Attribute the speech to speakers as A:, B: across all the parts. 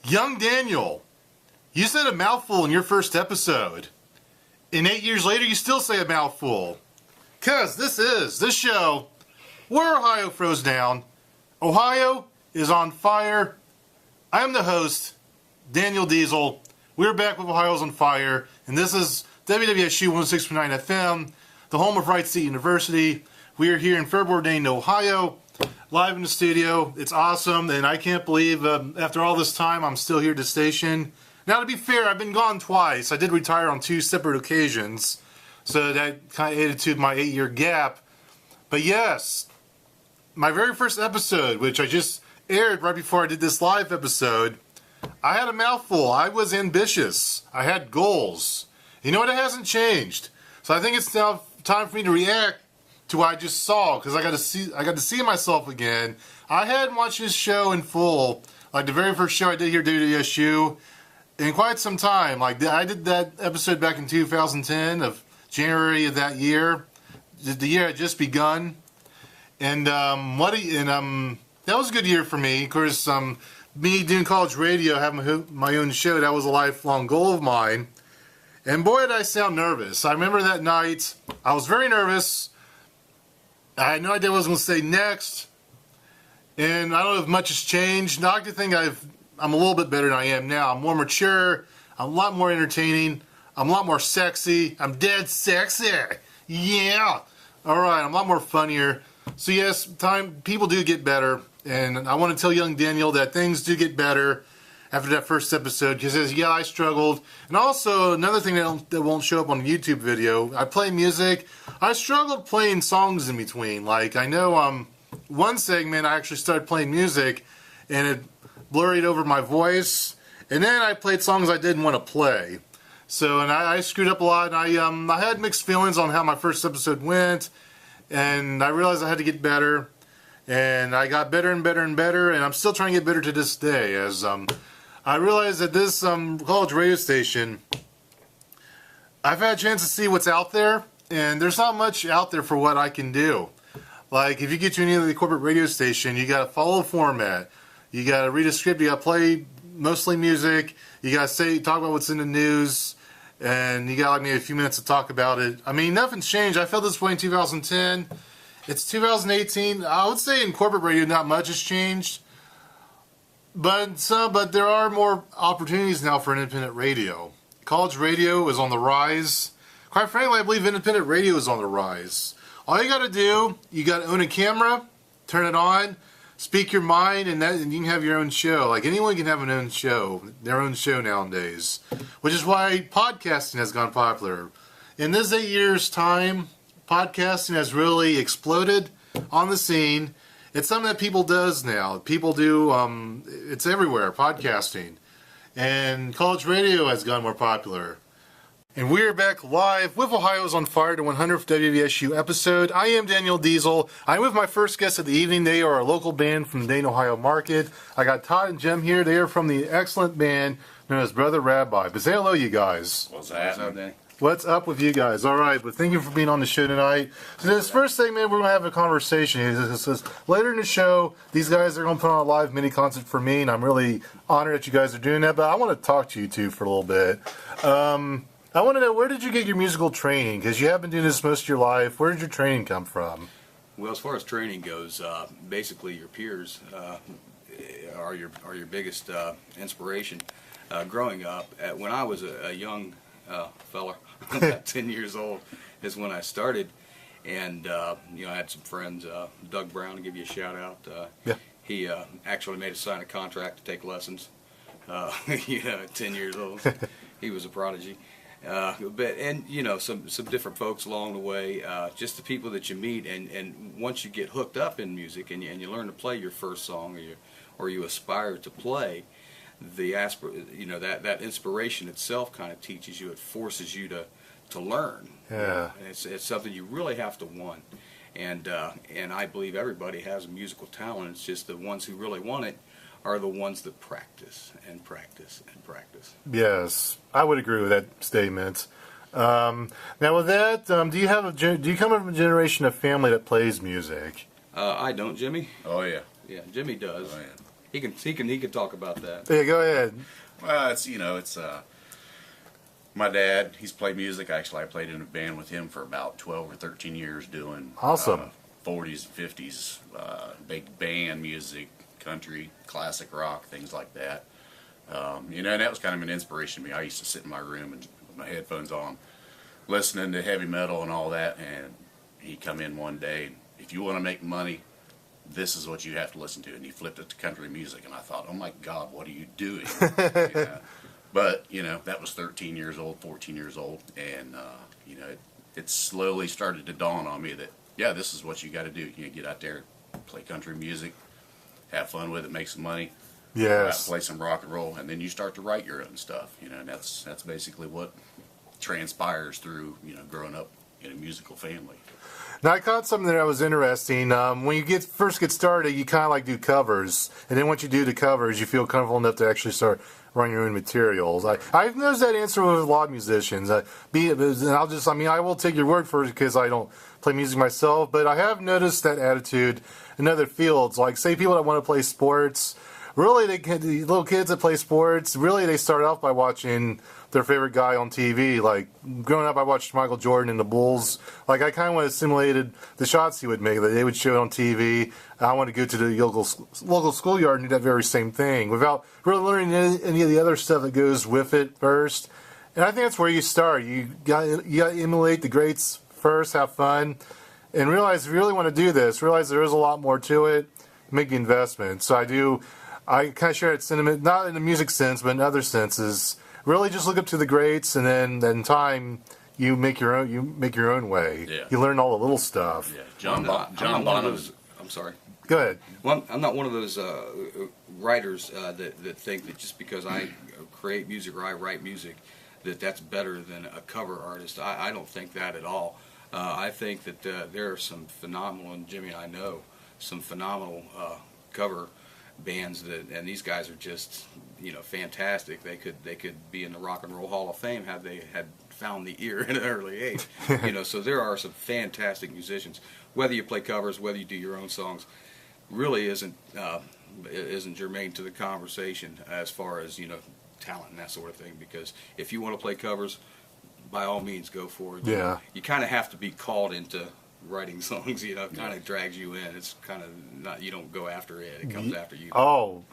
A: Young Daniel, you said a mouthful in your first episode. And 8 years later, you still say a mouthful. Because this show, where Ohio throws down. Ohio is on fire. I am the host, Daniel Diesel. We're back with Ohio's on Fire. And this is WWSU 106.9 FM, the home of Wright State University. We are here in Fairborn, Ohio, live in the studio. It's awesome, and I can't believe after all this time I'm still here at the station. Now, to be fair, I've been gone twice. I did retire on 2 separate occasions, so that kind of added to my 8-year gap. But yes, my very first episode, which I just aired right before I did this live episode, I had a mouthful. I was ambitious. I had goals. You know what? It hasn't changed. So I think it's now time for me to react to what I just saw, because I got to see myself again. I hadn't watched this show in full, like the very first show I did here at WSU, in quite some time. Like I did that episode back in 2010 of January of that year. The year had just begun, and that was a good year for me. Of course, me doing college radio, having my own show, that was a lifelong goal of mine. And boy, did I sound nervous. I remember that night, I was very nervous. I had no idea what I was going to say next. And I don't know if much has changed. Now, I can think I'm a little bit better than I am now. I'm more mature. I'm a lot more entertaining. I'm a lot more sexy. I'm dead sexy. Yeah. All right. I'm a lot more funnier. So yes, people do get better. And I want to tell young Daniel that things do get better after that first episode. He says, yeah, I struggled. And also, another thing that won't show up on the YouTube video, I play music. I struggled playing songs in between. Like, I know one segment I actually started playing music, and it blurred over my voice. And then I played songs I didn't want to play. So, and I screwed up a lot. And I had mixed feelings on how my first episode went. And I realized I had to get better. And I got better and better and better. And I'm still trying to get better to this day, as I realized that this college radio station, I've had a chance to see what's out there, and there's not much out there for what I can do. Like, if you get to any of the corporate radio station, you got to follow a format. You got to read a script. You got to play mostly music. You got to talk about what's in the news, and you got like maybe a few minutes to talk about it. I mean, nothing's changed. I felt this way in 2010. It's 2018. I would say in corporate radio, not much has changed. But there are more opportunities now for independent radio. College radio is on the rise. Quite frankly, I believe independent radio is on the rise. All you got to do, you got to own a camera, turn it on, speak your mind, and you can have your own show. Like, anyone can have their own show nowadays. Which is why podcasting has gone popular. In this 8 years' time, podcasting has really exploded on the scene. It's something that people does now. People do, it's everywhere, podcasting. And college radio has gone more popular. And we're back live with Ohio's on Fire, the 100th WVSU episode. I am Daniel Diesel. I'm with my first guest of the evening. They are a local band from the Dayton, Ohio market. I got Todd and Jim here. They are from the excellent band known as Brother Rabbi. But say hello, you guys.
B: What's up, Danny?
A: What's up with you guys? All right, but thank you for being on the show tonight. So this first segment, we're going to have a conversation. Later in the show, these guys are going to put on a live mini concert for me, and I'm really honored that you guys are doing that. But I want to talk to you two for a little bit. I want to know, where did you get your musical training? Because you have been doing this most of your life. Where did your training come from?
B: Well, as far as training goes, basically your peers are your biggest inspiration. Growing up, when I was a young fella, about 10 years old, is when I started, and I had some friends. Doug Brown, to give you a shout out.
A: Yeah.
B: He actually made us sign a contract to take lessons. 10 years old. He was a prodigy. Some different folks along the way, just the people that you meet, and once you get hooked up in music and you learn to play your first song, or you aspire to play, that inspiration itself kind of teaches you. It forces you to learn.
A: Yeah.
B: And it's something you really have to want. And I believe everybody has a musical talent. It's just the ones who really want it are the ones that practice and practice and practice.
A: Yes, I would agree with that statement. Now, with that, do you come from a generation of family that plays music?
B: I don't, Jimmy.
C: Oh, yeah.
B: Yeah, Jimmy does.
C: Oh, yeah.
B: He can talk about that.
A: Yeah, go ahead.
C: Well, it's my dad. He's played music. Actually, I played in a band with him for about 12 or 13 years, doing
A: Awesome.
C: 40s and 50s big band music, country, classic rock, things like that. And that was kind of an inspiration to me. I used to sit in my room and with my headphones on, listening to heavy metal and all that. And he come in one day. If you want to make money, this is what you have to listen to. And he flipped it to country music, and I thought, oh my God, what are you doing? But that was 13 years old, 14 years old, and it slowly started to dawn on me that this is what you got to do. You get out there, play country music, have fun with it, make some money.
A: Yes.
C: Play some rock and roll, and then you start to write your own stuff. And that's basically what transpires through growing up in a musical family.
A: Now, I caught something that was interesting. When you first get started, you kind of like do covers, and then once you do the covers, you feel comfortable enough to actually start writing your own materials. I've noticed that answer with a lot of musicians. I will take your word for it because I don't play music myself, but I have noticed that attitude in other fields. Like, say, people that want to play sports. Really, the little kids that play sports, really, they start off by watching their favorite guy on TV. Like, growing up, I watched Michael Jordan and the Bulls. Like, I kind of want to simulate the shots he would make, that they would show it on TV. I want to go to the local schoolyard and do that very same thing without really learning any of the other stuff that goes with it first. And I think that's where you start. You got to emulate the greats first, have fun, and realize if you really want to do this, realize there is a lot more to it, make the investment. So I kind of share that sentiment, not in the music sense, but in other senses. Really, just look up to the greats, and then in time, you make your own. You make your own way.
C: Yeah.
A: You learn all the little stuff.
C: Yeah,
B: John Bonham's. I'm sorry.
A: Go ahead.
B: Well, I'm not one of those writers that think that just because I create music or I write music, that's better than a cover artist. I don't think that at all. I think that there are some phenomenal, and Jimmy and I know some phenomenal cover bands and these guys are just fantastic. They could be in the Rock and Roll Hall of Fame had they had found the ear in an early age. So there are some fantastic musicians. Whether you play covers, whether you do your own songs, really isn't germane to the conversation as far as talent and that sort of thing. Because if you want to play covers, by all means go for it.
A: Yeah.
B: You kind of have to be called into writing songs, it kind of drags you in. It's kind of not, you don't go after it, it comes after you.
A: Oh,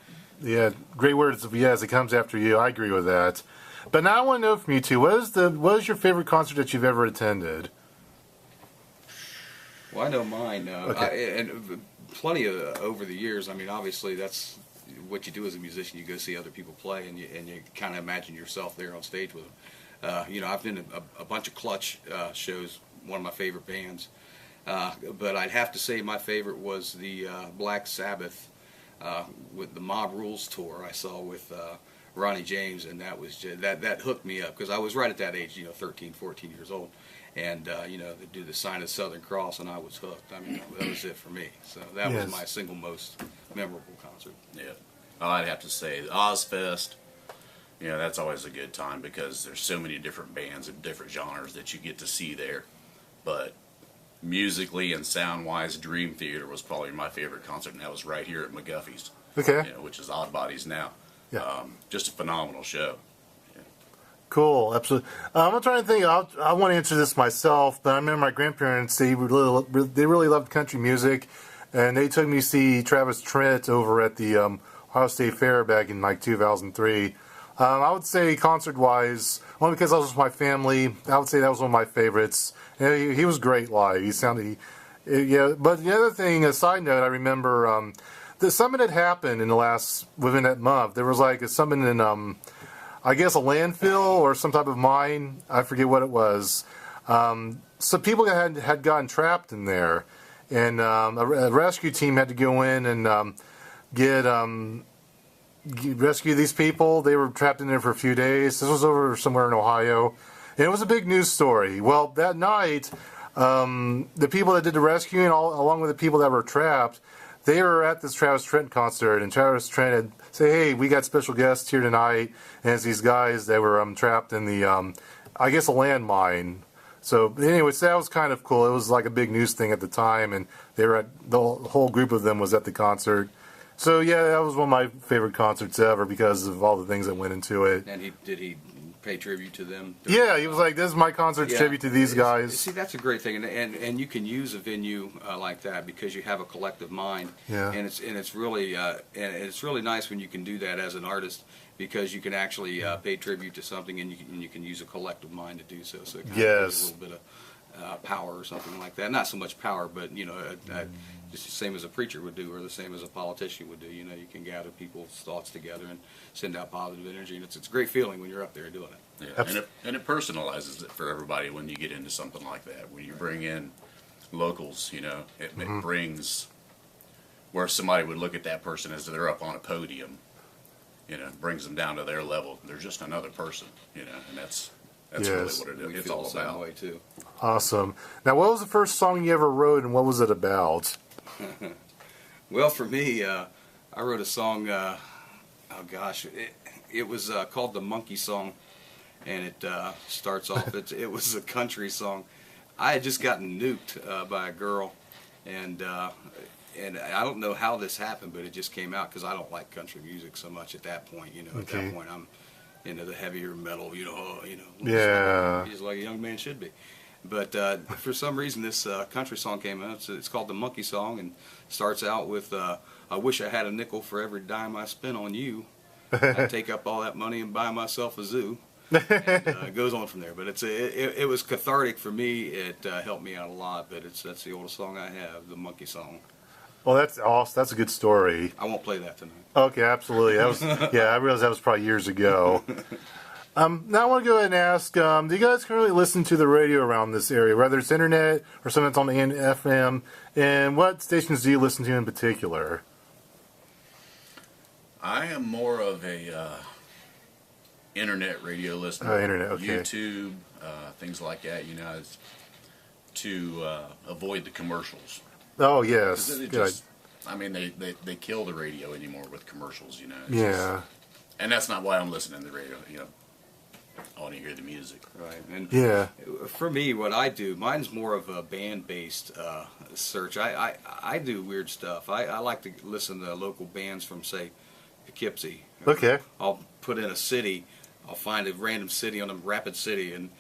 A: yeah, great words. Yes, it comes after you. I agree with that. But now I want to know from you two, what is your favorite concert that you've ever attended?
B: Well, I know mine.
A: Okay.
B: And plenty of over the years. I mean, obviously that's what you do as a musician. You go see other people play, and you kind of imagine yourself there on stage with them. I've been to a bunch of Clutch shows, one of my favorite bands. But I'd have to say my favorite was the Black Sabbath with the Mob Rules tour I saw with Ronnie James, and that was just, that hooked me up because I was right at that age, 13, 14 years old, and they do the sign of Southern Cross, and I was hooked. I mean, that was it for me. So that was my single most memorable concert.
C: Yeah, I'd have to say the Ozfest. That's always a good time because there's so many different bands and different genres that you get to see there, but musically and sound-wise, Dream Theater was probably my favorite concert, and that was right here at McGuffey's,
A: Okay.
C: Which is Odd Bodies now.
A: Yeah.
C: Just a phenomenal show. Yeah.
A: Cool, absolutely. I'm trying to think. I want to answer this myself, but I remember my grandparents. They really loved country music, and they took me to see Travis Tritt over at the Ohio State Fair back in 2003. I would say concert-wise, only because I was with my family, I would say that was one of my favorites. He was great live. He sounded, But the other thing, a side note, I remember the summit had happened within that month. There was like a summit in, I guess, a landfill or some type of mine. I forget what it was. So people had gotten trapped in there, and a rescue team had to go in and rescue these people. They were trapped in there for a few days. This was over somewhere in Ohio. And it was a big news story. Well, that night, the people that did the rescuing, along with the people that were trapped, they were at this Travis Tritt concert. And Travis Tritt had said, hey, we got special guests here tonight. And it's these guys that were trapped in the, I guess, a landmine. So anyways, that was kind of cool. It was like a big news thing at the time. And the whole group of them was at the concert. So yeah, that was one of my favorite concerts ever because of all the things that went into it.
B: And did he pay tribute to them?
A: Yeah, he was like, "This is my concert tribute to these guys."
B: See, that's a great thing, and you can use a venue like that because you have a collective mind.
A: Yeah.
B: And it's really nice when you can do that as an artist because you can actually pay tribute to something and you can use a collective mind to do so. So it kind of gives a little bit of power or something like that. Not so much power, but just the same as a preacher would do, or the same as a politician would do. You can gather people's thoughts together and send out positive energy, and it's a great feeling when you're up there doing it.
C: Yeah, and it personalizes it for everybody when you get into something like that. When you bring in locals, it brings where somebody would look at that person as they're up on a podium. Brings them down to their level. They're just another person, and that's really what it's all about.
B: Way too.
A: Awesome. Now, what was the first song you ever wrote, and what was it about?
B: Well, for me, I wrote a song. It was called the Monkey Song, and it starts off. It was a country song. I had just gotten nuked by a girl, and I don't know how this happened, but it just came out because I don't like country music so much at that point. At that point, I'm into the heavier metal.
A: Yeah,
B: just like a young man should be. But for some reason, this country song came out. It's called the Monkey Song, and starts out with "I wish I had a nickel for every dime I spent on you. I'd take up all that money and buy myself a zoo." And it goes on from there. But it was cathartic for me. It helped me out a lot. But that's the oldest song I have, the Monkey Song.
A: Well, that's awesome. That's a good story.
B: I won't play that tonight.
A: Okay, absolutely. That was I realized that was probably years ago. Now I want to go ahead and ask, do you guys currently listen to the radio around this area, whether it's internet or something that's on the FM? And what stations do you listen to in particular?
C: I am more of a internet radio listener.
A: Internet, okay.
C: YouTube, things like that, to avoid the commercials.
A: Oh, yes.
C: They kill the radio anymore with commercials,
A: Yeah.
C: And that's not why I'm listening to the radio, I want to hear the music.
B: Right. And
A: Yeah.
B: for me, what I do, mine's more of a band-based search. I do weird stuff. I like to listen to local bands from, say, Poughkeepsie.
A: Okay.
B: I'll put in a city. I'll find a random city on a rapid city and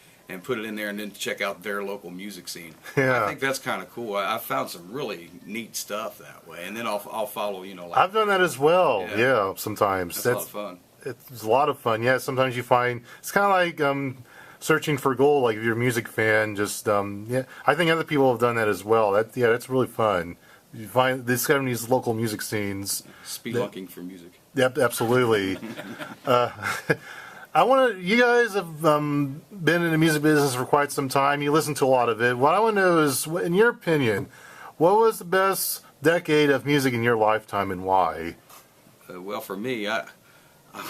B: put it in there and then check out their local music scene.
A: Yeah.
B: I think that's kind of cool. I've found some really neat stuff that way. And then I'll follow,
A: I've done that as well. Yeah, sometimes.
B: That's a lot of fun.
A: It's a lot of fun. Yeah, sometimes you find it's kind of like searching for gold. Like if you're a music fan, just I think other people have done that as well. That's really fun. You find discovering these local music scenes.
B: Spelunking for music.
A: Yep, absolutely. You guys have been in the music business for quite some time. You listen to a lot of it. What I want to know is, in your opinion, what was the best decade of music in your lifetime and why?
B: Well, for me, I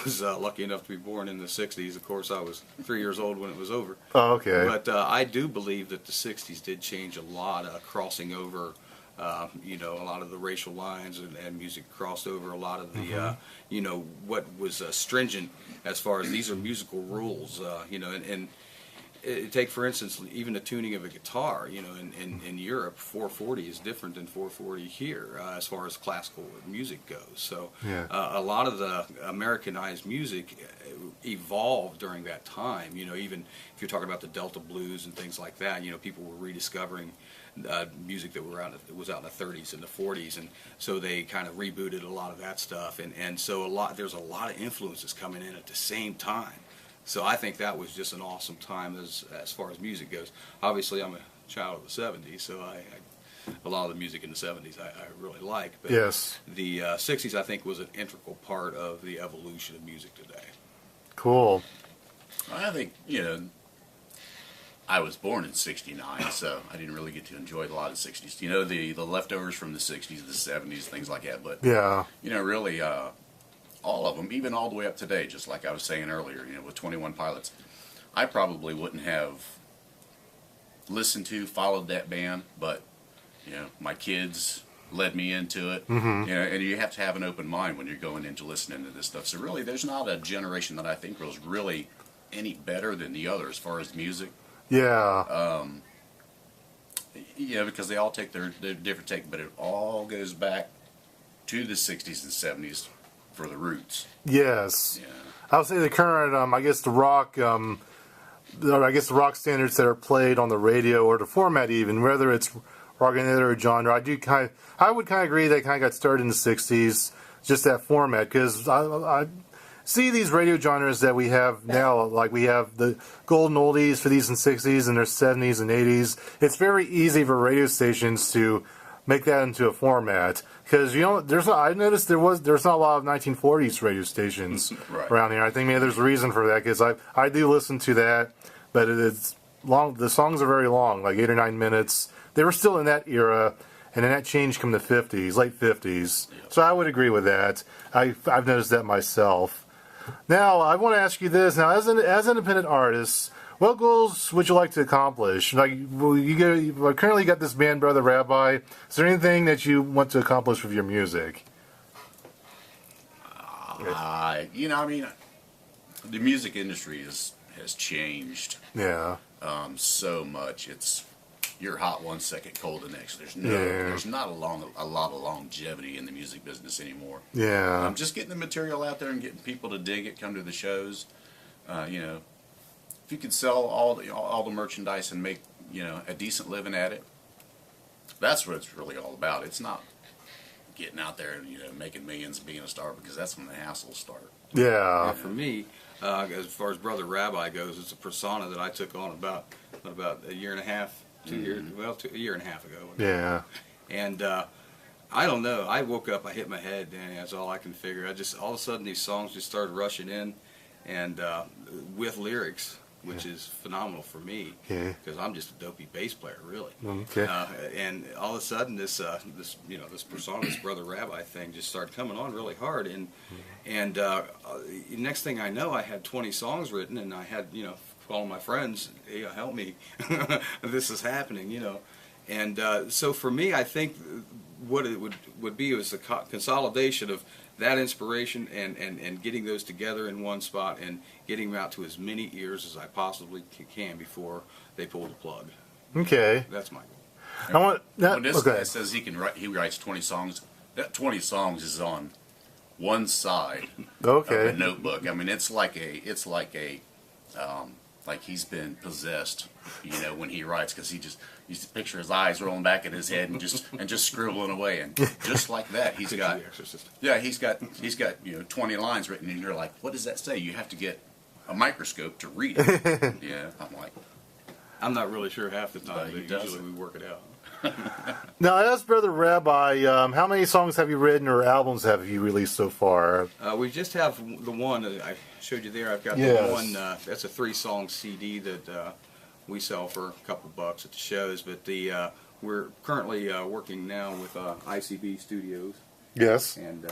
B: was lucky enough to be born in the 60s. Of course, I was 3 years old when it was over.
A: Oh, okay.
B: But I do believe that the 60s did change a lot, crossing over, a lot of the racial lines and music crossed over a lot of the, what was stringent as far as these are musical rules, and take, for instance, even the tuning of a guitar, in Europe, 440 is different than 440 here as far as classical music goes. So a lot of the Americanized music evolved during that time. Even if you're talking about the Delta blues and things like that, people were rediscovering music that was out in the 30s and the 40s, and so they kind of rebooted a lot of that stuff. And so there's a lot of influences coming in at the same time. So I think that was just an awesome time as far as music goes. Obviously, I'm a child of the 70s, so a lot of the music in the 70s I really like. But
A: yes.
B: The 60s, I think, was an integral part of the evolution of music today.
A: Cool.
C: I think, I was born in '69, so I didn't really get to enjoy a lot of the '60s. The leftovers from the '60s, the '70s, things like that. But really, all of them, even all the way up today, just like I was saying earlier, with 21 Pilots, I probably wouldn't have listened to, followed that band, but my kids led me into it.
A: Mm-hmm.
C: And you have to have an open mind when you're going into listening to this stuff. So really, there's not a generation that I think was really any better than the other as far as music.
A: Yeah.
C: Because they all take their different take, but it all goes back to the 60s and 70s for the roots.
A: Yes.
C: Yeah.
A: I would say the current, I guess the rock standards that are played on the radio or the format, even whether it's rock and or genre, I would kind of agree they kind of got started in the '60s, just that format, because I see these radio genres that we have now, like we have the golden oldies for these in '60s and their '70s and '80s. It's very easy for radio stations to make that into a format, because I noticed there's not a lot of 1940s radio stations
C: Right.
A: around here. I think maybe there's a reason for that, because I do listen to that, but it's long. The songs are very long, like 8 or 9 minutes. They were still in that era, and then that changed come the '50s, late '50s.
C: Yeah.
A: So I would agree with that. I've noticed that myself. Now I want to ask you this: now, as independent artists, what goals would you like to accomplish? Like, you currently got this band, Brother Rabbi. Is there anything that you want to accomplish with your music?
C: The music industry has changed
A: Yeah.
C: so much. You're hot 1 second, cold the next. There's not a lot of longevity in the music business anymore.
A: Yeah.
C: Just getting the material out there and getting people to dig it, come to the shows. If you could sell all the merchandise and make a decent living at it, that's what it's really all about. It's not getting out there and making millions and being a star, because that's when the hassles start.
A: Yeah.
B: For me, as far as Brother Rabbi goes, it's a persona that I took on about a year and a half, 2 years, a year and a half ago.
A: Yeah.
B: And I don't know. I woke up, I hit my head, and that's all I can figure. All of a sudden these songs just started rushing in, and with lyrics, which is phenomenal for me, because I'm just a dopey bass player, really.
A: Okay.
B: And all of a sudden this persona, this Brother Rabbi thing, just started coming on really hard, and next thing I know, I had 20 songs written, and I had calling my friends, hey, help me, this is happening, and so for me, I think what it would be was a consolidation of that inspiration and getting those together in one spot and getting them out to as many ears as I possibly can before they pull the plug.
A: Okay.
B: That's my goal.
C: When this guy says he writes 20 songs, that 20 songs is on one side of a notebook. I mean, it's like he's been possessed, when he writes, because you picture his eyes rolling back in his head and just scribbling away, and just like that, he's got 20 lines written, and you're like, what does that say? You have to get a microscope to read it. Yeah,
B: I'm not really sure half the time,
C: he
B: but usually we work it out.
A: Now, as Brother Rabbi, how many songs have you written or albums have you released so far? We just have the one that I showed you there. I've got the one, that's a 3-song CD that we sell for a couple bucks at the shows, but we're currently working now with ICB Studios. Yes.
B: And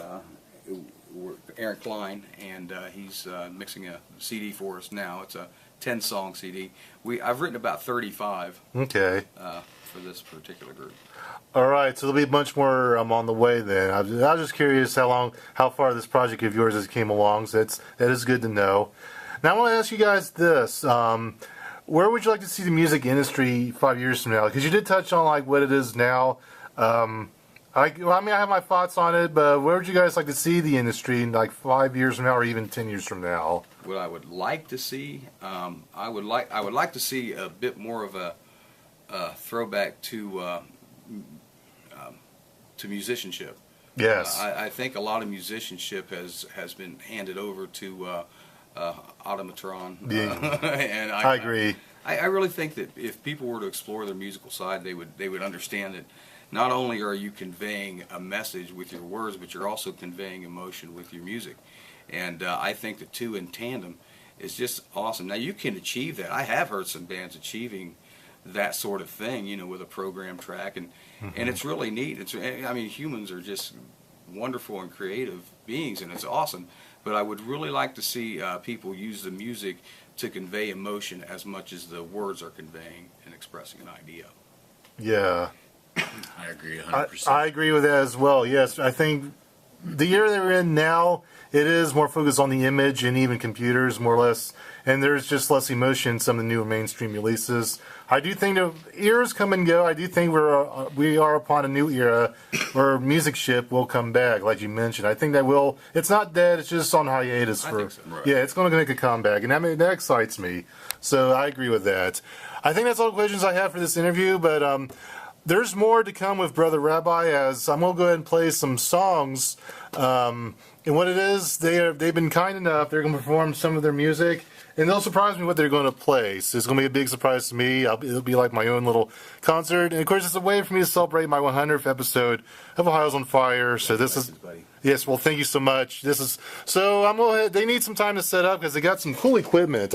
B: Aaron Klein, and he's mixing a CD for us now. It's a 10-song CD. I've written about 35.
A: Okay.
B: For this particular group.
A: All right, so there'll be much more on the way then. I was just curious how far this project of yours has came along. So that is good to know. Now I want to ask you guys this: where would you like to see the music industry 5 years from now? Because you did touch on what it is now. I have my thoughts on it, but where would you guys like to see the industry in 5 years from now, or even 10 years from now?
B: What I would like to see, I would like to see a bit more of a throwback to musicianship.
A: Yes.
B: I think a lot of musicianship has been handed over to automatron. And
A: I agree.
B: I really think that if people were to explore their musical side, they would understand that not only are you conveying a message with your words, but you're also conveying emotion with your music. And I think the two in tandem is just awesome. Now, you can achieve that. I have heard some bands achieving that sort of thing, with a program track, and it's really neat. Humans are just wonderful and creative beings, and it's awesome. But I would really like to see people use the music to convey emotion as much as the words are conveying and expressing an idea.
A: Yeah.
C: I agree 100%.
A: I agree with that as well. Yes, I think the year they're in now, it is more focused on the image and even computers, more or less. And there's just less emotion in some of the newer mainstream releases. I do think the eras come and go. I do think we are upon a new era where music ship will come back, like you mentioned. I think that will. It's not dead. It's just on hiatus
B: I think so, right.
A: Yeah, it's going to make a comeback, and that excites me. So I agree with that. I think that's all the questions I have for this interview. But there's more to come with Brother Rabbi, as I'm going to go ahead and play some songs. And what it is, they've been kind enough. They're going to perform some of their music, and they'll surprise me what they're going to play. So it's going to be a big surprise to me. It'll be like my own little concert. And, of course, it's a way for me to celebrate my 100th episode of Ohio's on Fire. So this is...
B: Buddy.
A: Yes, well, thank you so much. I'm going to... They need some time to set up because they got some cool equipment.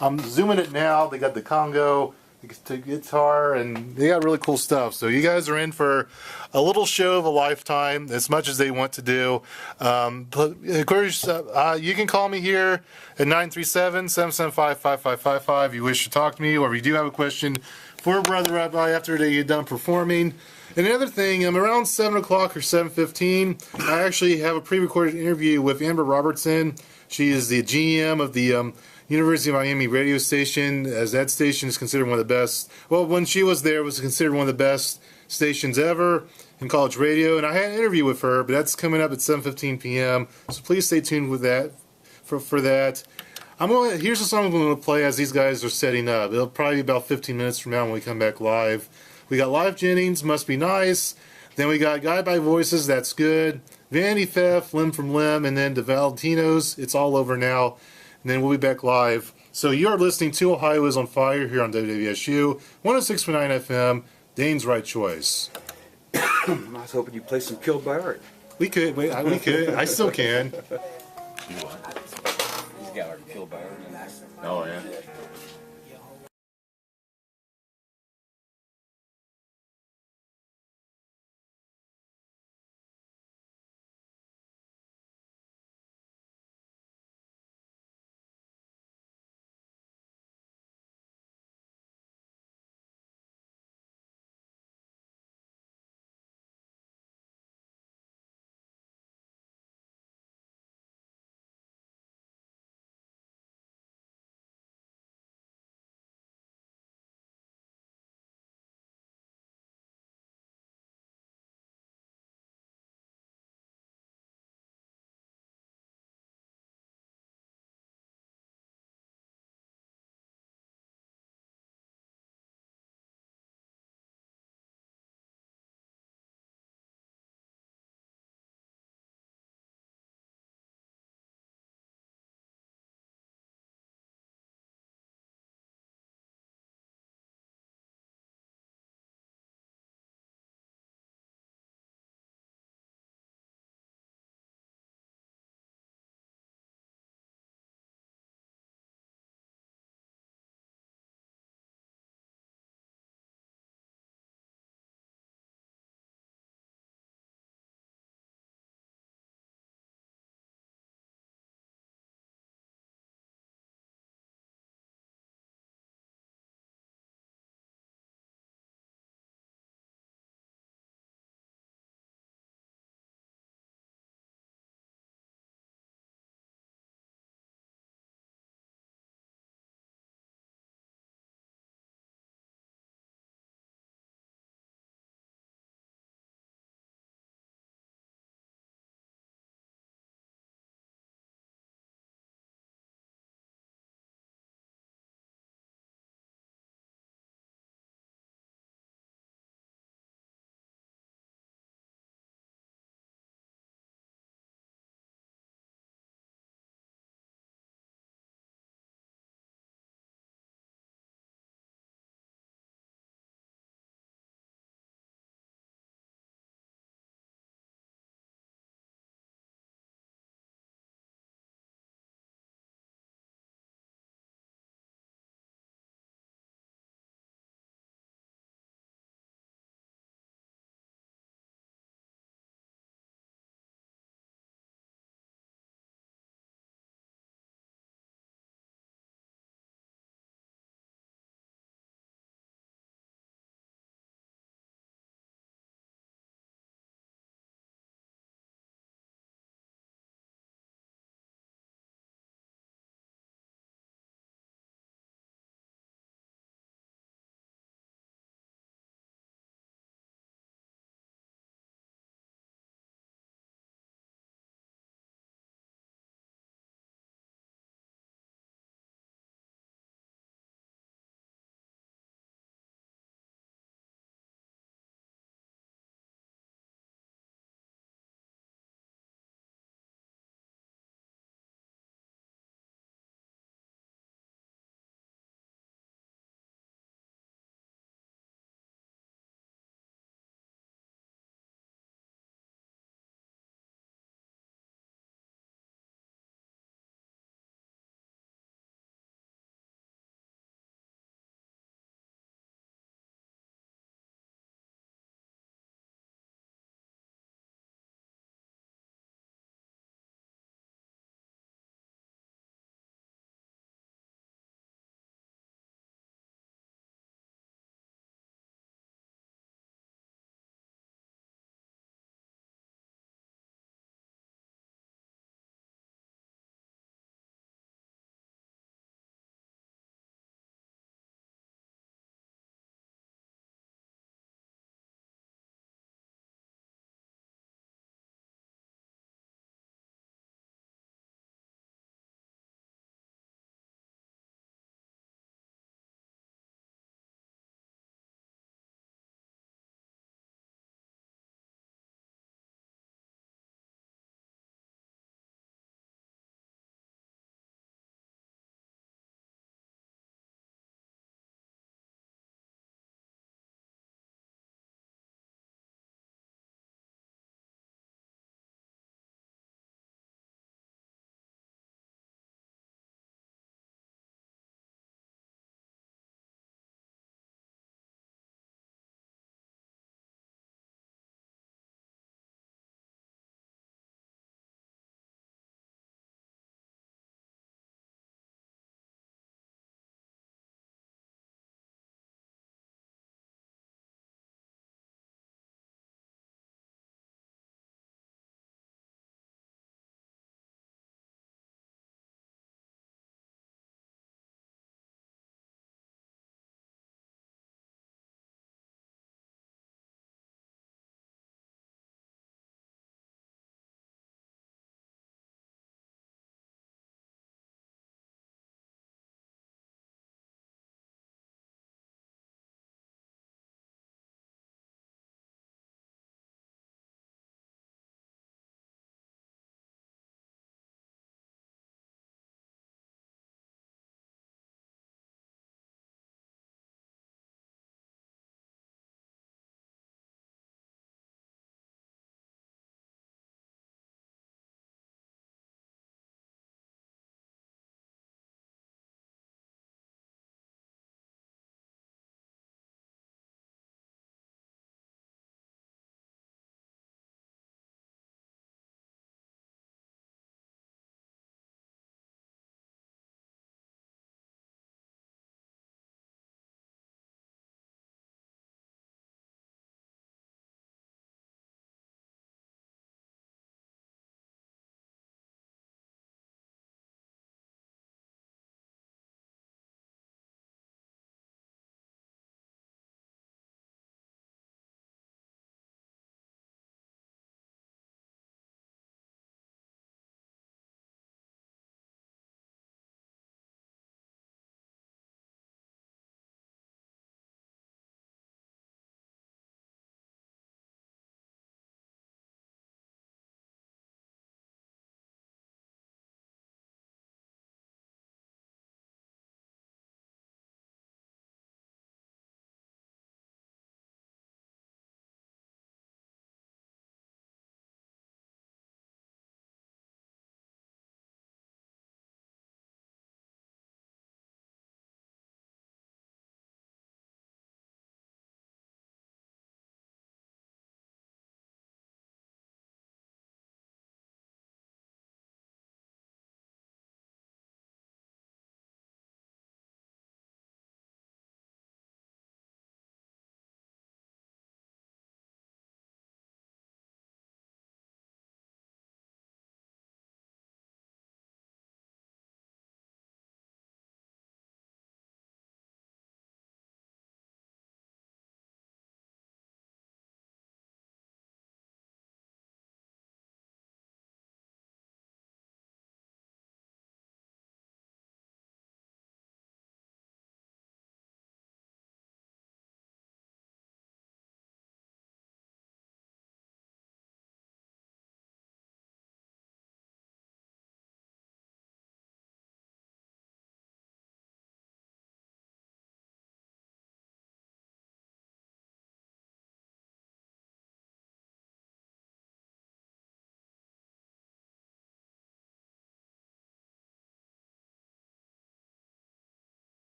A: I'm zooming it now. They got the Congo, the guitar, and they got really cool stuff. So you guys are in for a little show of a lifetime, as much as they want to do. But of course, you can call me here at 937-775-5555 if you wish to talk to me, or if you do have a question for Brother Rabbi after they get done performing. And another thing, around 7 o'clock or 7:15, I actually have a pre-recorded interview with Amber Robertson. She is the GM of the University of Miami radio station, as that station is considered one of the best. Well, when she was there, it was considered one of the best stations ever in college radio. And I had an interview with her, but that's coming up at 7:15 p.m. So please stay tuned with that for that. Here's the song I'm going to play as these guys are setting up. It'll probably be about 15 minutes from now when we come back live. We got Live Jennings, Must Be Nice. Then we got Guide by Voices, That's Good. Vanity Theft, Limb from Limb. And then the Valentinos, It's All Over Now. And then we'll be back live. So you are listening to Ohio is on Fire here on WVSU 106.9 FM. Dane's Right Choice.
D: I was hoping you'd play some Killed by Art.
A: We could. We could. I still can.
B: He's got our Killed by Art.
C: Oh, yeah.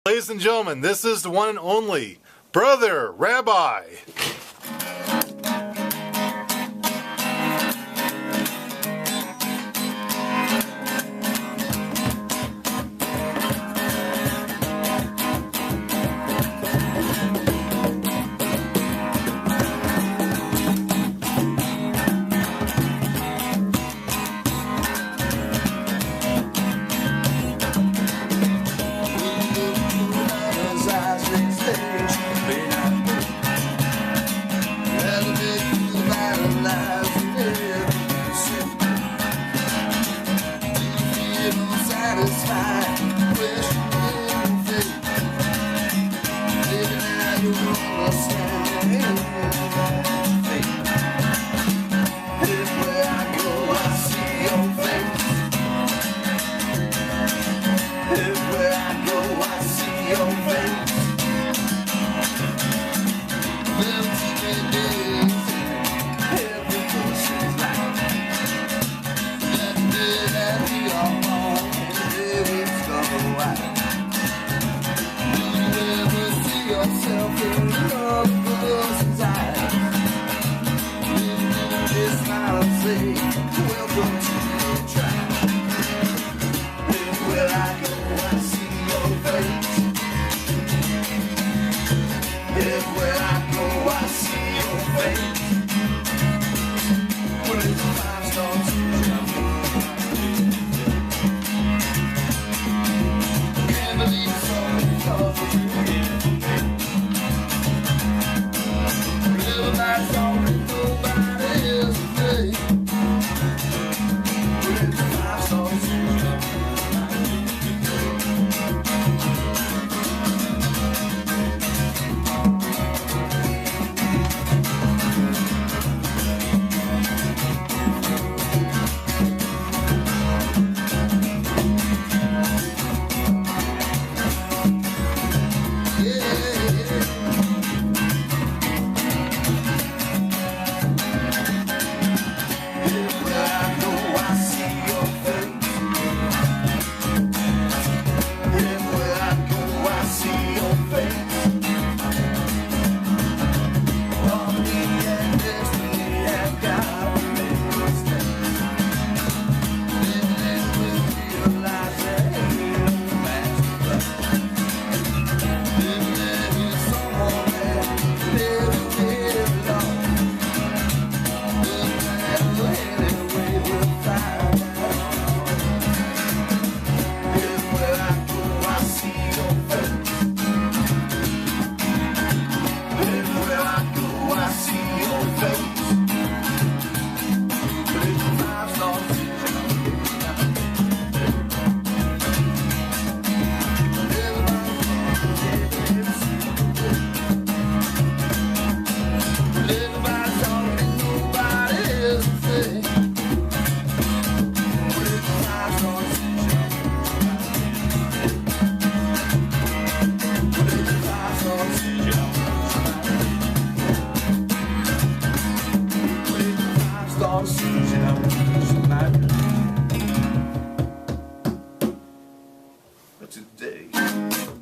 A: Ladies and gentlemen, this is the one and only Brother Rabbi.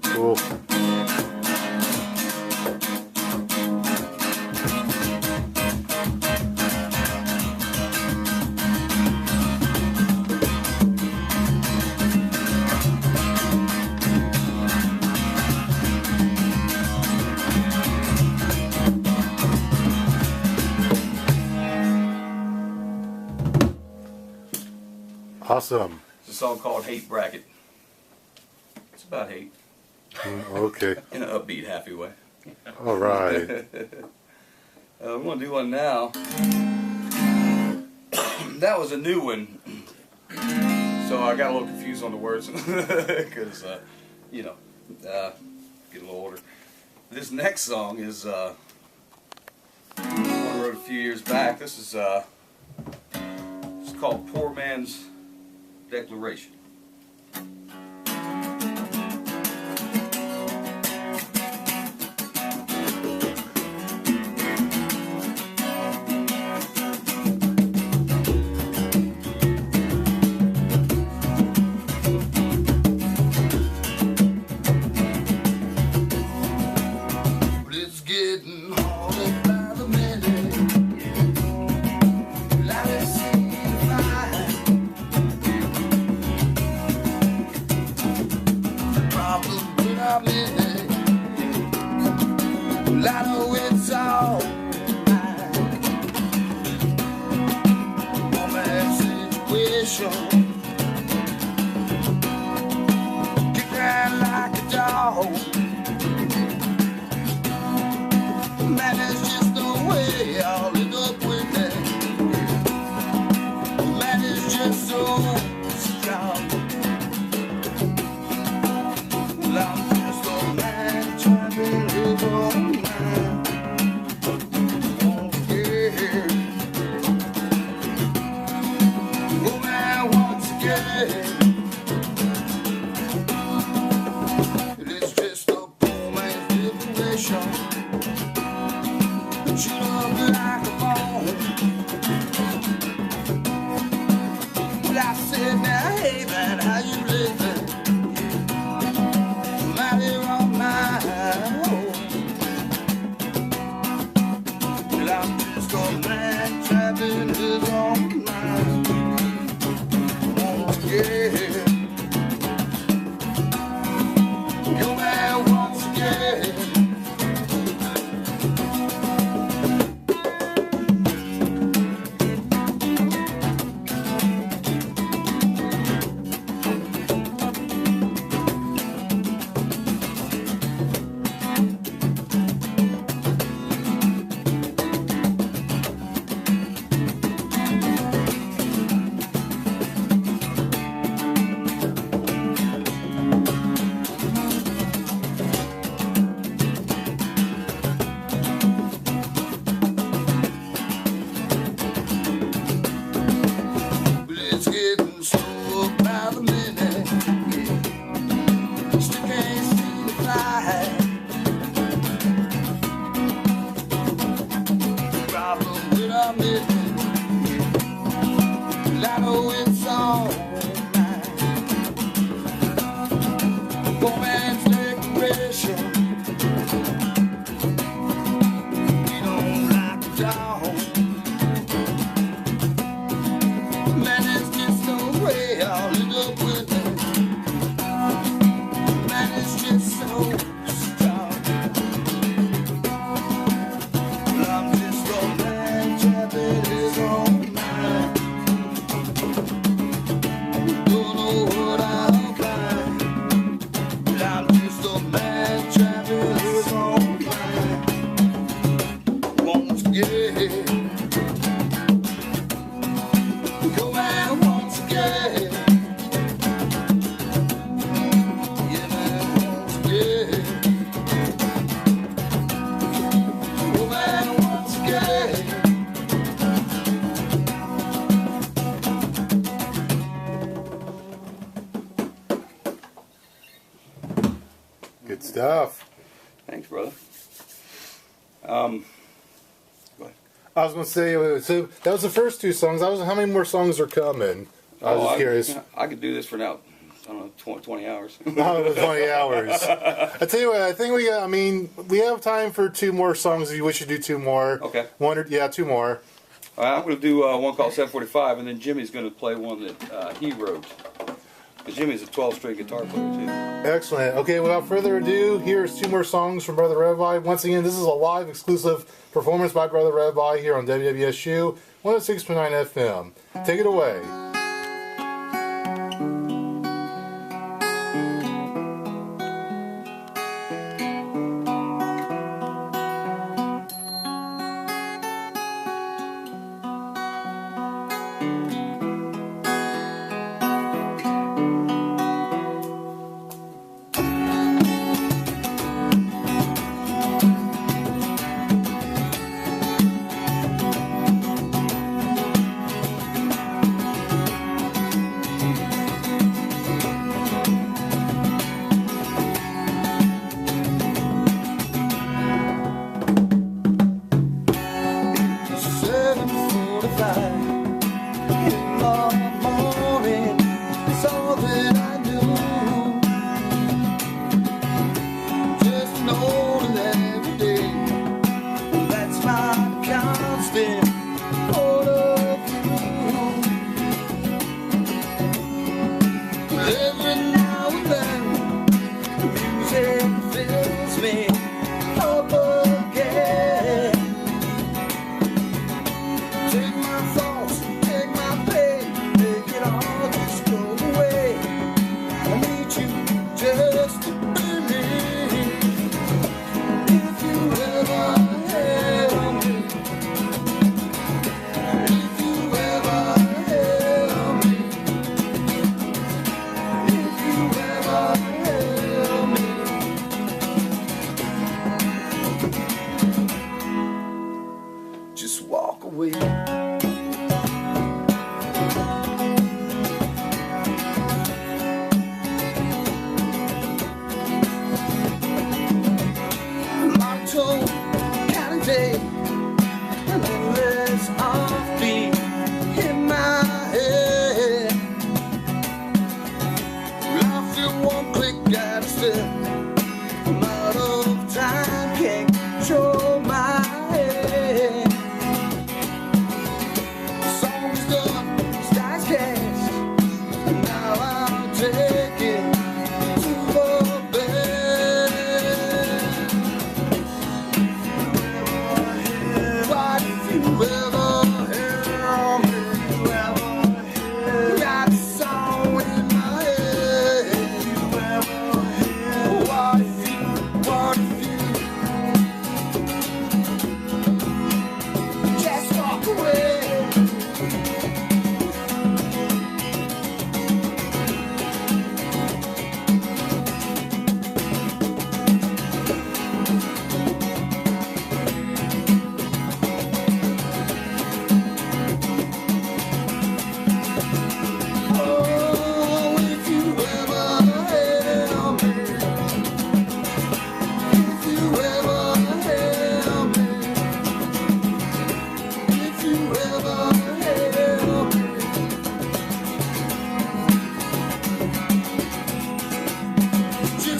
A: Cool. Awesome.
B: It's a song called Hate Bracket. It's about hate.
A: Okay.
B: In an upbeat, happy way.
A: All right.
B: We're going to do one now. That was a new one. So I got a little confused on the words. Because, you know, get a little older. This next song is one I wrote a few years back. This is it's called Poor Man's Declaration.
E: I'm in. Well, I know it's all mine. Woman's situation. Kick around like a dog. Man, there's just no way I'll end up with me. Man is just so strong. Well, I'm just a man trying to live on mine. Oh, yeah. Oh, man, once again, it's just a poor man's situation. She looked like a bone. Well, I said, now, hey man, how you living? I'm out here on my own. Well, I'm just a man traveling his own mind. Oh, yeah. Your man once again.
A: Good stuff.
E: Thanks, brother. Go ahead.
A: I was going to say, so that was the first two songs. How many more songs are coming? I was just curious.
E: I could do this for now, I don't know, 20 hours.
A: 20 hours. I tell you what, I think we have time for two more songs. We should do two more.
E: Okay.
A: Two more.
E: All right, I'm going to do one called 745, and then Jimmy's going to play one that he wrote. Because Jimmy's a 12-string guitar player, too.
A: Excellent. Okay, without further ado, here's two more songs from Brother Rabbi. Once again, this is a live exclusive performance by Brother Rabbi here on WWSU 106.9 FM. Take it away.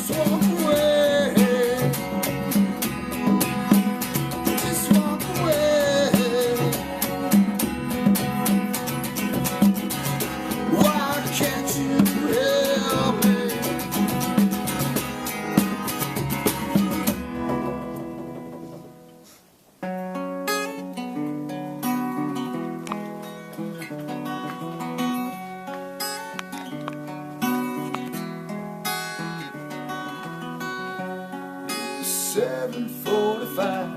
E: just walk away. Just walk away. Why can't you help me? It's 7:45.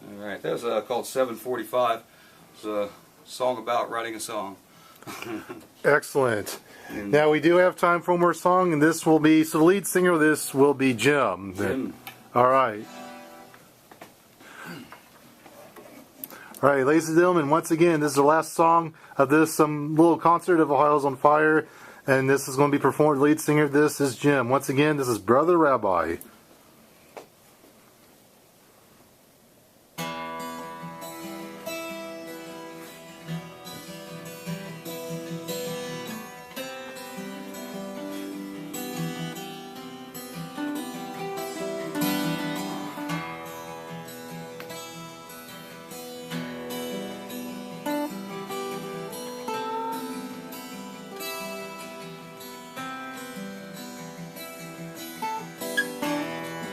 D: All right, that was called 7:45. It's a song about writing a song.
A: Excellent. Now we do have time for one more song, and this will be, so the lead singer of this will be Jim.
D: Jim.
A: All right. All right, ladies and gentlemen, once again, this is the last song of this little concert of Ohio's on Fire, and this is going to be performed. The lead singer of this is Jim. Once again, this is Brother Rabbi.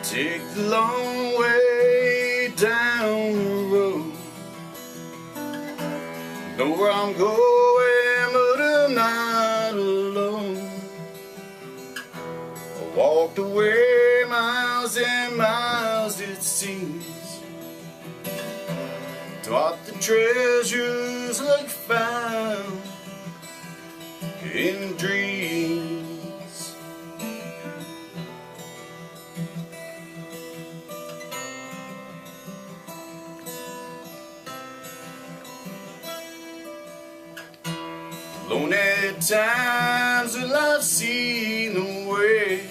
E: Take the long way down the road. Know where I'm going, but I'm not alone. I walked away miles and miles, it seems. Taught the treasures like found in dreams. Lonely times that I've seen the ways,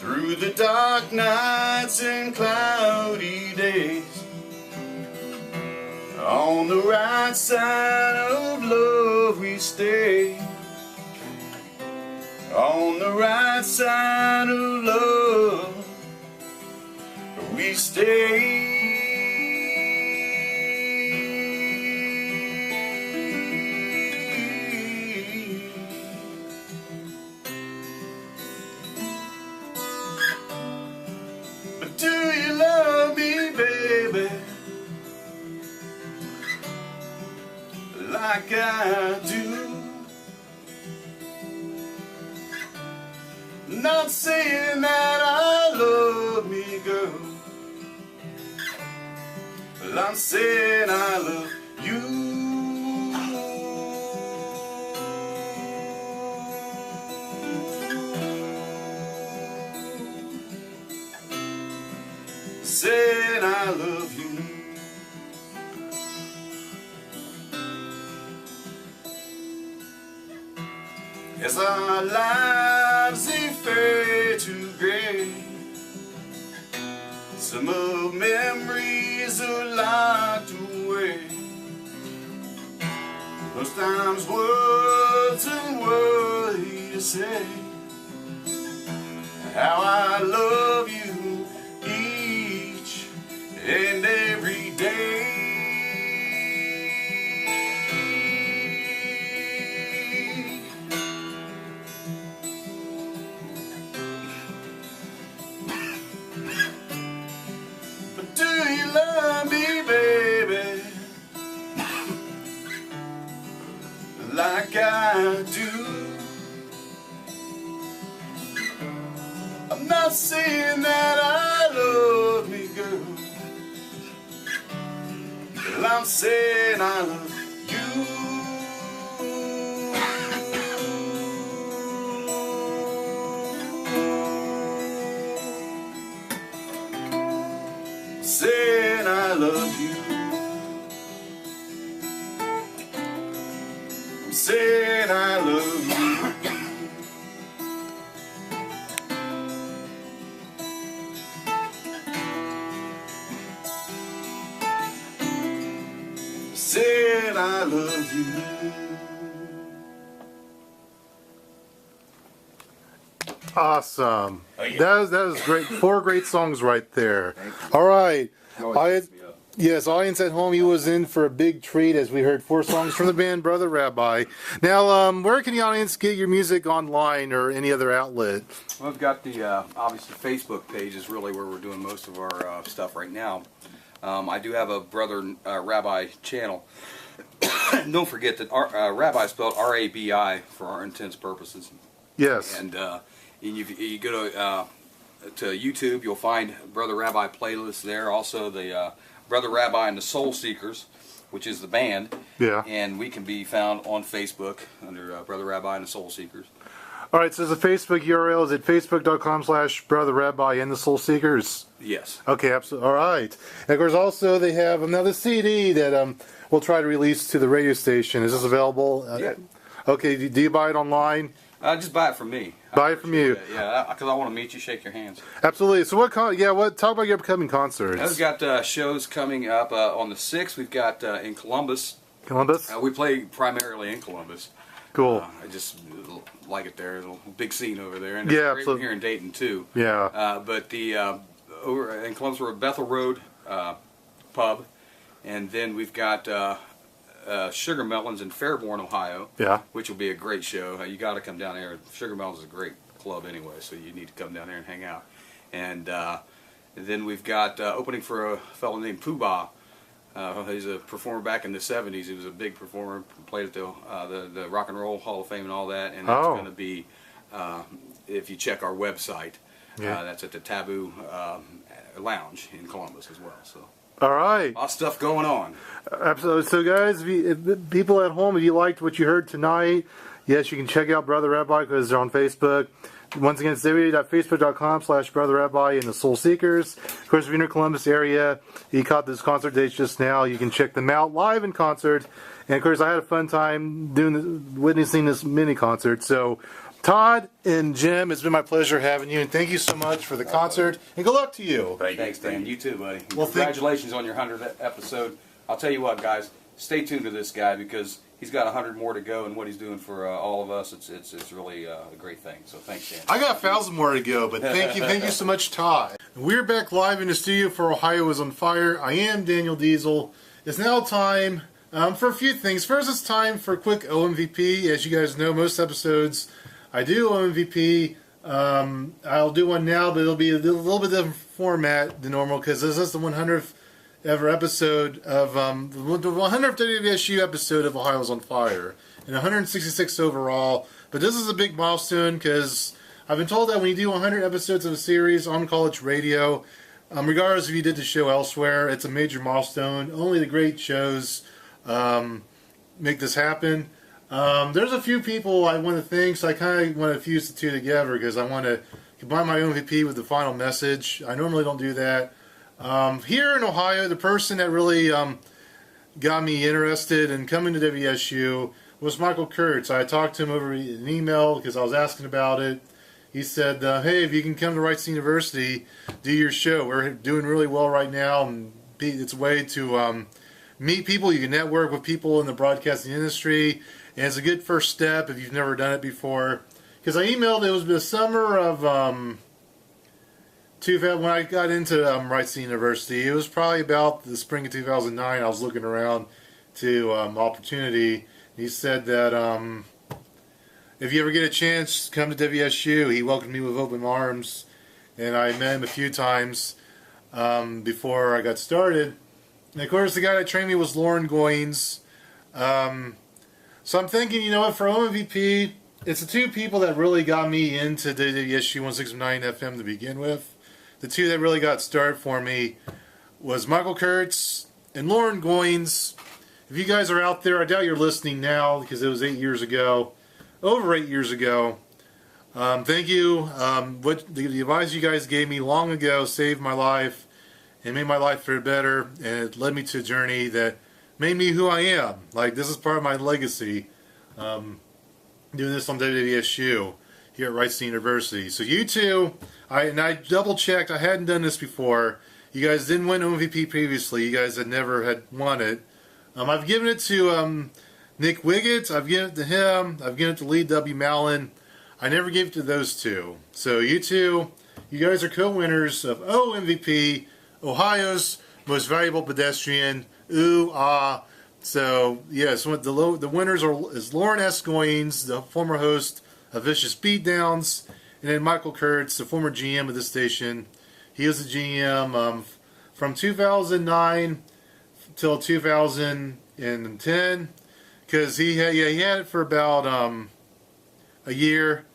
E: through the dark nights and cloudy days. On the right side of love we stay. On the right side of love we stay. Do you love me, baby, like I do? Not saying that I love me, girl, but I'm saying I love you. Saying I love you. As our lives they fade to gray, some of memories are locked away. Most times words and words to say how I love you each and every day. But do you love me, baby, like I do? I'm not saying that I love me, girl, but I'm saying I love you. Saying I love you. I'm saying I love you. I love you.
A: Awesome.
C: Oh, yeah.
A: That was great. 4 great songs right there. All right.
D: Always picks me up.
A: Yes, audience at home, you was in for a big treat as we heard 4 songs from the band Brother Rabbi. Now, where can the audience get your music online or any other outlet?
B: Well, we've got the obviously Facebook page is really where we're doing most of our stuff right now. I do have a Brother Rabbi channel. Don't forget that Rabbi is spelled R-A-B-I for our intents purposes.
A: Yes.
B: And you go to YouTube, you'll find Brother Rabbi playlist there. Also the Brother Rabbi and the Soul Seekers, which is the band.
A: Yeah.
B: And we can be found on Facebook under Brother Rabbi and the Soul Seekers.
A: All right, so the Facebook URL is at facebook.com/Brother Rabbi and the Soul Seekers.
B: Yes.
A: Okay, absolutely. All right. And of course, also they have another CD that we'll try to release to the radio station. Is this available?
B: Yeah.
A: Okay, do you buy it online?
B: Just buy it from me.
A: Buy it from you.
B: Yeah, because I want to meet you, shake your hands.
A: Absolutely. So what talk about your upcoming concerts.
B: We've got shows coming up on the 6th. We've got in Columbus.
A: Columbus?
B: We play primarily in Columbus.
A: Cool.
B: I just like it there. There's a big scene over there. And
A: Yeah,
B: it's great
A: absolutely.
B: here in Dayton, too.
A: Yeah.
B: But the over in Columbus, we're at Bethel Road Pub. And then we've got Sugar Melons in Fairborn, Ohio.
A: Yeah.
B: Which will be a great show. You got to come down there. Sugar Melons is a great club anyway, so you need to come down there and hang out. And then we've got opening for a fellow named Pooh Bah. He's a performer back in the 70s. He was a big performer, played at the Rock and Roll Hall of Fame and all that. And that's going to be, if you check our website, that's at the Taboo Lounge in Columbus as well. So.
A: All right.
B: A lot of stuff going on.
A: Absolutely. So, guys, if people at home, if you liked what you heard tonight, yes, you can check out Brother Rabbi because they're on Facebook. Once again, it's www.facebook.com/Brother Rabbi and the Soul Seekers. Of course, if you're in the Columbus area, you caught this concert dates just now. You can check them out live in concert. And, of course, I had a fun time witnessing this mini concert. So, Todd and Jim, it's been my pleasure having you. And thank you so much for the concert. And good luck to you.
B: Thanks, Dan. You too, buddy.
A: Well,
B: congratulations on your 100th episode. I'll tell you what, guys, stay tuned to this guy because he's got 100 more to go, and what he's doing for all of us, it's really a great thing. So thanks, Dan.
A: I got 1,000 more to go, but thank you so much, Todd. We're back live in the studio for Ohio is on Fire. I am Daniel Diesel. It's now time for a few things. First, it's time for a quick OMVP. As you guys know, most episodes I do OMVP. I'll do one now, but it'll be a little bit different format than normal because this is the 100th ever episode of the 100th WVSU episode of Ohio's on Fire, and 166 overall. But this is a big milestone because I've been told that when you do 100 episodes of a series on college radio, regardless if you did the show elsewhere, it's a major milestone. Only the great shows make this happen. There's a few people I want to thank, so I kind of want to fuse the two together because I want to combine my MVP with the final message. I normally don't do that. Here in Ohio, the person that really got me interested in coming to WSU was Michael Kurtz. I talked to him over an email because I was asking about it. He said, hey, if you can come to Robertson University, do your show. We're doing really well right now, and it's a way to meet people. You can network with people in the broadcasting industry, and it's a good first step if you've never done it before. Because I emailed, it was the summer of... when I got into Robertson University, it was probably about the spring of 2009. I was looking around to opportunity. He said that if you ever get a chance, come to WSU. He welcomed me with open arms, and I met him a few times before I got started. And of course, the guy that trained me was Lauren Goins. So I'm thinking, you know what, for OMVP, it's the two people that really got me into WSU 106.9 FM to begin with. The two that really got started for me was Michael Kurtz and Lauren Goins. If you guys are out there, I doubt you're listening now because it was 8 years ago, over 8 years ago. Thank you. What the advice you guys gave me long ago saved my life and made my life for better, and it led me to a journey that made me who I am. Like, this is part of my legacy, doing this on WVSU here at Robertson University. So you two, I double checked, I hadn't done this before. You guys didn't win MVP previously. You guys had never had won it. I've given it to Nick Wiggett. I've given it to him. I've given it to Lee W. Mallon. I never gave it to those two. So you two, you guys are co-winners of OMVP, Ohio's Most Valuable Pedestrian. Ooh, ah. So, yes, the winners is Lauren S. Goins, the former host of Vicious Beatdowns, and then Michael Kurtz, the former GM of the station. He was the GM from 2009 till 2010, because he had it for about a year,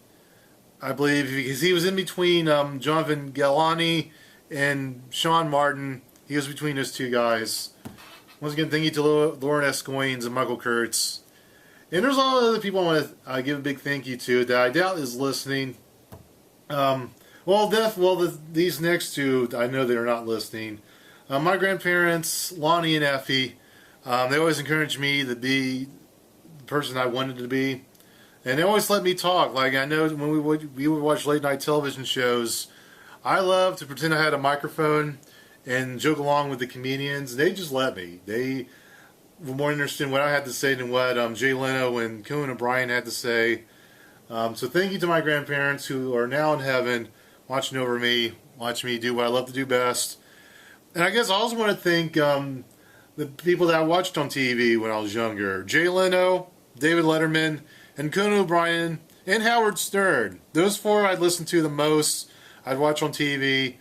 A: I believe, because he was in between Jonathan Galani and Sean Martin. He was between those two guys. Once again, thank you to Lauren S. Goins and Michael Kurtz. And there's a lot of other people I want to give a big thank you to that I doubt is listening. These next two, I know they're not listening. My grandparents, Lonnie and Effie, they always encouraged me to be the person I wanted to be. And they always let me talk. Like, I know when we would watch late night television shows, I love to pretend I had a microphone and joke along with the comedians. They just let me. They were more interested in what I had to say than what Jay Leno and Conan O'Brien had to say. So thank you to my grandparents who are now in heaven, watching over me, watching me do what I love to do best. And I guess I also want to thank the people that I watched on TV when I was younger. Jay Leno, David Letterman, and Conan O'Brien, and Howard Stern. Those four I'd listen to the most. I'd watch on TV.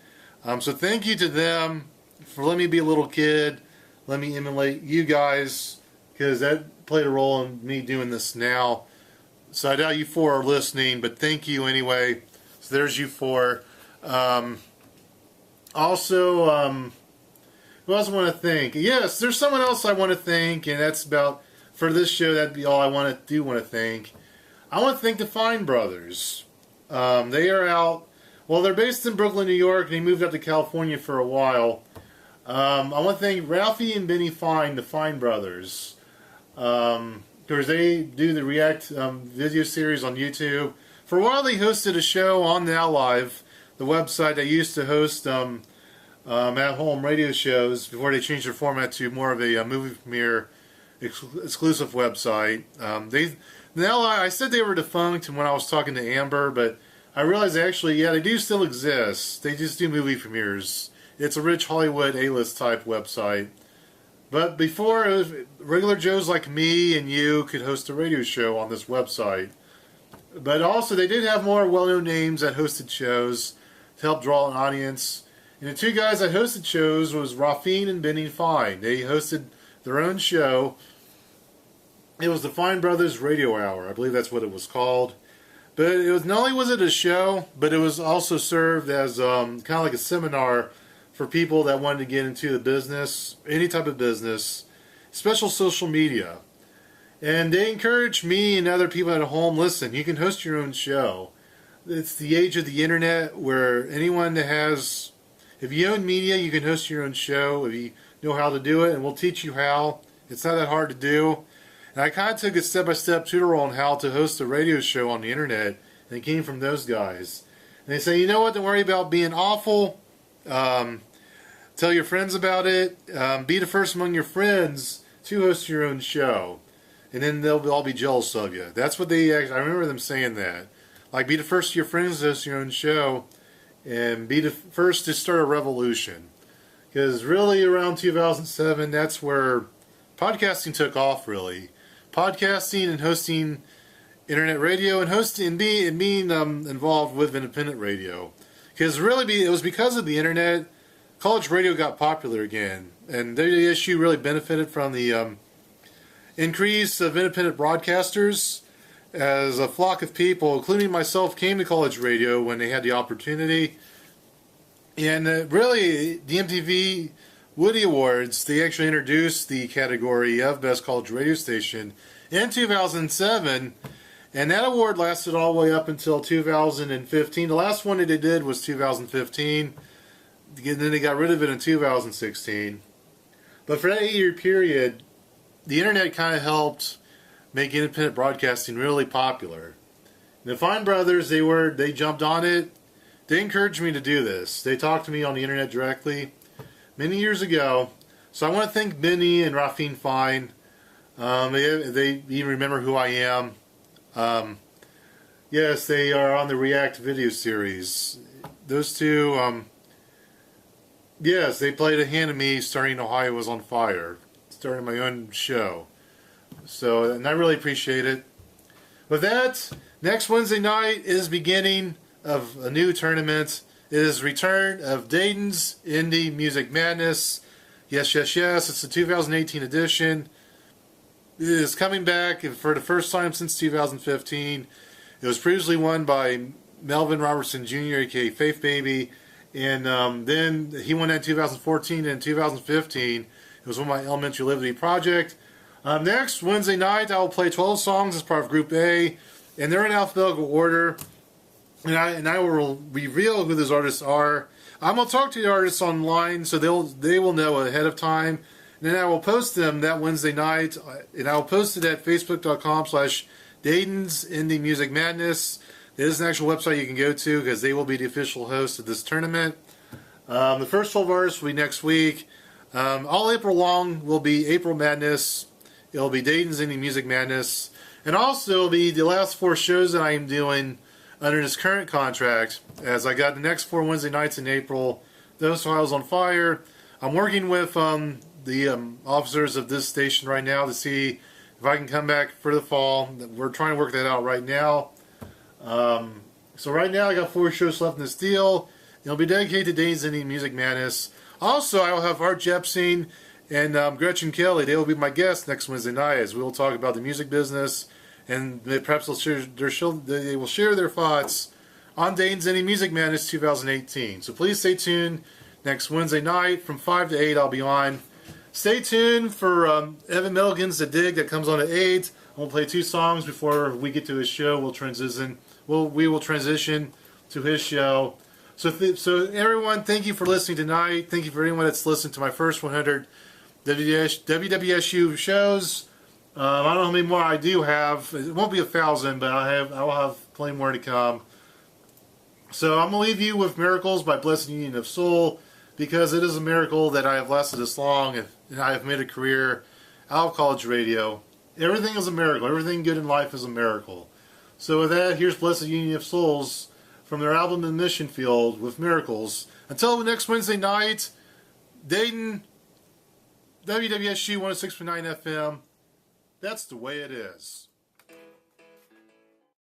A: So thank you to them for letting me be a little kid. Let me emulate you guys, because that played a role in me doing this now. So I doubt you four are listening, but thank you anyway. So there's you four. Also, who else I want to thank? Yes, there's someone else I want to thank, and that's about, for this show, that'd be all I want to thank. I want to thank the Fine Brothers. They are out. Well, they're based in Brooklyn, New York, and they moved up to California for a while. I want to thank Ralphie and Benny Fine, the Fine Brothers. Because they do the React video series on YouTube. For a while, they hosted a show on Now Live, the website that used to host at-home radio shows before they changed their format to more of a movie premiere exclusive website. I said they were defunct when I was talking to Amber, but I realized actually, they do still exist. They just do movie premieres. It's a rich Hollywood A-list type website. But before, it was regular Joes like me and you could host a radio show on this website. But also, they did have more well-known names that hosted shows to help draw an audience. And the two guys that hosted shows was Rafine and Benny Fine. They hosted their own show. It was the Fine Brothers Radio Hour. I believe that's what it was called. But it was, not only was it a show, but it was also served as kind of like a seminar for people that wanted to get into the business, any type of business, special social media. And they encouraged me and other people at home, listen, you can host your own show. It's the age of the internet where anyone that has, if you own media, you can host your own show if you know how to do it, and we'll teach you how. It's not that hard to do. And I kind of took a step-by-step tutorial on how to host a radio show on the internet, and it came from those guys. And they say, you know what, don't worry about being awful. Tell your friends about it. Be the first among your friends to host your own show. And then they'll all be jealous of you. That's what they actually, I remember them saying that. Like, be the first of your friends to host your own show, and be the first to start a revolution. Because really around 2007, that's where podcasting took off, really. Podcasting and hosting internet radio and being involved with independent radio. Because really, it was because of the internet, college radio got popular again. And WSU really benefited from the increase of independent broadcasters, as a flock of people, including myself, came to college radio when they had the opportunity. And really, the MTV Woody Awards, they actually introduced the category of Best College Radio Station in 2007, and that award lasted all the way up until 2015. The last one that they did was 2015, and then they got rid of it in 2016. But for that 8-year period, the internet kind of helped make independent broadcasting really popular. And the Fine Brothers, they jumped on it. They encouraged me to do this. They talked to me on the internet directly many years ago. So I want to thank Benny and Rafine Fine. They even remember who I am. Yes, they are on the React video series. Those two, yes, they played a hand of me starting Ohio is on Fire, starting my own show. So, and I really appreciate it. With that, next Wednesday night is beginning of a new tournament. It is return of Dayton's Indie Music Madness. Yes, yes, yes. It's the 2018 edition. It is coming back for the first time since 2015. It was previously won by Melvin Robertson Jr., aka Faith Baby, and then he won that in 2014 and in 2015. It was won by Elementary Liberty Project. Next Wednesday night, I will play 12 songs as part of Group A, and they're in alphabetical order. And I will reveal who those artists are. I'm gonna talk to the artists online, so they will know ahead of time. And then I will post them that Wednesday night, and I will post it at facebook.com/Dayton's Indie Music Madness. It is an actual website you can go to because they will be the official host of this tournament. The first 12 artists will be next week. All April long will be April Madness. It'll be Dayton's Indie Music Madness, and also it'll be the last 4 shows that I am doing under this current contract, as I got the next 4 Wednesday nights in April. Those files on fire. I'm working with the officers of this station right now to see if I can come back for the fall. We're trying to work that out right now. So right now I got 4 shows left in this deal. It'll be dedicated to Dayton's Indie Music Madness. Also, I will have Art Jepsen and Gretchen Kelly. They will be my guests next Wednesday night as we will talk about the music business, and perhaps they will share their thoughts on Dayton's Indie Music Madness 2018. So please stay tuned. Next Wednesday night from 5 to 8 I'll be on. Stay tuned for Evan Milligan's The Dig that comes on at 8. We'll play 2 songs before we get to his show. We will transition to his show. So everyone, thank you for listening tonight. Thank you for anyone that's listened to my first 100 WWSU shows. I don't know how many more I do have. It won't be 1,000, but I will have plenty more to come. So I'm going to leave you with Miracles by Blessed Union of Soul, because it is a miracle that I have lasted this long and I have made a career out of college radio. Everything is a miracle. Everything good in life is a miracle. So with that, here's Blessed Union of Souls from their album The Mission Field with Miracles. Until next Wednesday night, Dayton, WWSU 106.9 FM. That's the way it is.